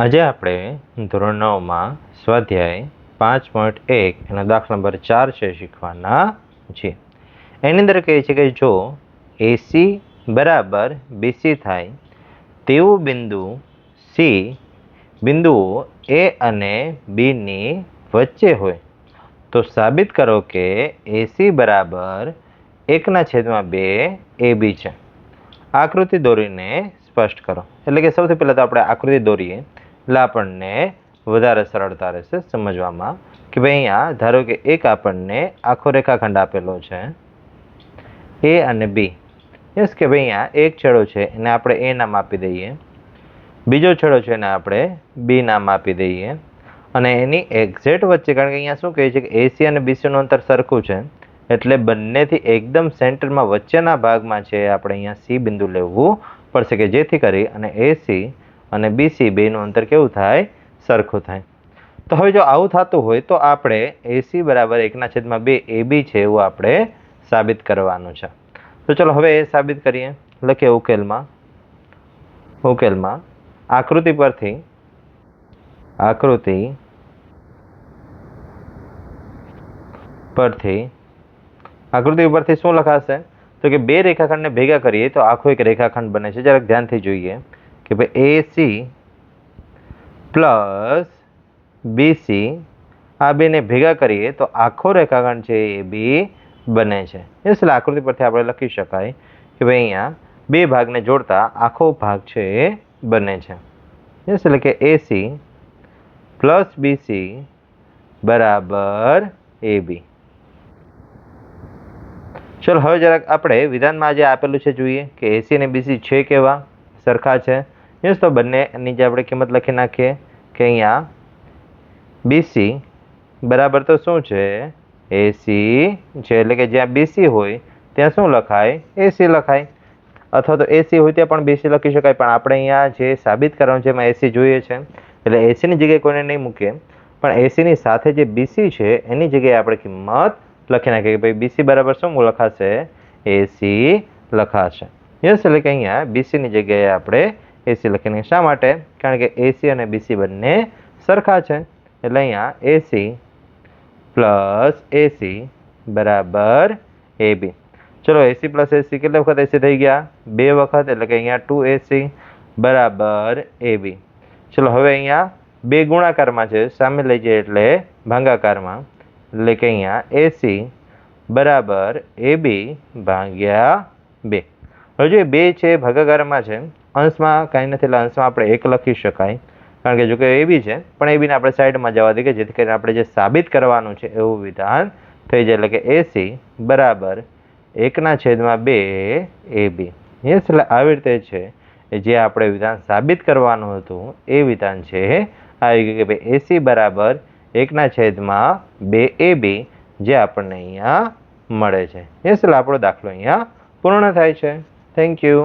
આજે આપણે ધોરણ 9માં સ્વાધ્યાય 5.1 એનો દાખલા નંબર 4 છે શીખવાના છે. એની અંદર કહે છે કે જો એસી બરાબર બીસી થાય તેવું બિંદુ સી બિંદુઓ એ અને બીની વચ્ચે હોય તો સાબિત કરો કે એસી બરાબર 1/2 AB છે. આકૃતિ દોરીને સ્પષ્ટ કરો. એટલે કે સૌથી પહેલાં તો આપણે આકૃતિ દોરીએ એટલે આપણને વધારે સરળતા રહેશે સમજવામાં કે ભાઈ અહીંયા ધારો કે એક આપણને આખો રેખાખંડ આપેલો છે એ અને બી. યસ કે ભાઈ અહીંયા એક છેડો છે એને આપણે એ નામ આપી દઈએ, બીજો છેડો છે એને આપણે બી નામ આપી દઈએ અને એની એક્ઝેક્ટ વચ્ચે, કારણ કે અહીંયા શું કહે છે કે એસી અને બીસીનું અંતર સરખું છે એટલે બંનેથી એકદમ સેન્ટરમાં વચ્ચેના ભાગમાં છે આપણે અહીંયા સી બિંદુ લેવું પડશે કે જેથી કરી અને એસી અને બીસી બેનું અંતર કેવું થાય? સરખું થાય. તો હવે જો આવું થતું હોય તો આપણે એસી બરાબર 1/2 AB છે એવું આપણે સાબિત કરવાનું છે. તો ચલો હવે એ સાબિત કરીએ. લખીએ ઉકેલમાં આકૃતિ પરથી શું લખાશે? તો કે બે રેખાખંડને ભેગા કરીએ તો આખો એક રેખાખંડ બને છે. જરાક ધ્યાનથી જોઈએ કે ભાઈ એસી પ્લસ બીસી આ બેને ભેગા કરીએ તો આખો રેખાખંડ છે એ બી બને છે. એટલે આકૃતિ પરથી આપણે લખી શકાય કે ભાઈ અહીંયા બે ભાગને જોડતા આખો ભાગ છે એ બને છે. એટલે કે એસી પ્લસ બીસી બરાબર AB. ચલો હવે જરાક આપણે વિધાનમાં જે આપેલું છે જોઈએ કે એસી અને બીસી છે કેવા? સરખા છે. યસ, તો બંનેની જે આપણે કિંમત લખી નાખીએ કે અહીંયા બીસી બરાબર તો શું છે? એસી છે. એટલે કે જ્યાં બીસી હોય ત્યાં શું લખાય? એસી લખાય. અથવા તો એસી હોય ત્યાં પણ બીસી લખી શકાય, પણ આપણે અહીંયા જે સાબિત કરવાનું છે એમાં એસી જોઈએ છે એટલે એસીની જગ્યાએ કોઈને નહીં મૂકીએ, પણ એસીની સાથે જે બીસી છે એની જગ્યાએ આપણે કિંમત લખી નાખીએ કે ભાઈ બીસી બરાબર શું લખાશે? એસી લખાશે. યસ, એટલે કે અહીંયા બીસીની જગ્યાએ આપણે એસી લખીને. શા માટે? કારણ કે એસી અને બીસી બંને સરખા છે એટલે અહીંયા એસી પ્લસ એસી બરાબર AB. ચલો એસી પ્લસ એસી કેટલા વખત એસી થઈ ગયા? 2 વખત. એટલે કે અહીંયા 2AC બરાબર AB. ચલો હવે અહીંયા 2 ગુણાકારમાં છે, સામે લઈ જઈએ એટલે ભાગાકારમાં. એટલે કે અહીંયા એસી બરાબર AB ભાગ્યા 2. હવે જો 2 છે ભાગાકારમાં છે, અંશમાં કાંઈ નથી એટલે અંશમાં આપણે 1 લખી શકાય, કારણ કે જો કે AB છે પણ ABને આપણે સાઈડમાં જવા દઈએ કે જેથી કરીને આપણે જે સાબિત કરવાનું છે એવું વિધાન થઈ જાય. એટલે કે એસી બરાબર 1/2 AB. યસ, એટલે આવી રીતે છે જે આપણે વિધાન સાબિત કરવાનું હતું એ વિધાન છે આવી ગયું કે ભાઈ એસી બરાબર 1/2 AB જે આપણને અહીંયા મળે છે. યસ, એટલે આપણો દાખલો અહીંયા પૂર્ણ થાય છે. Thank you.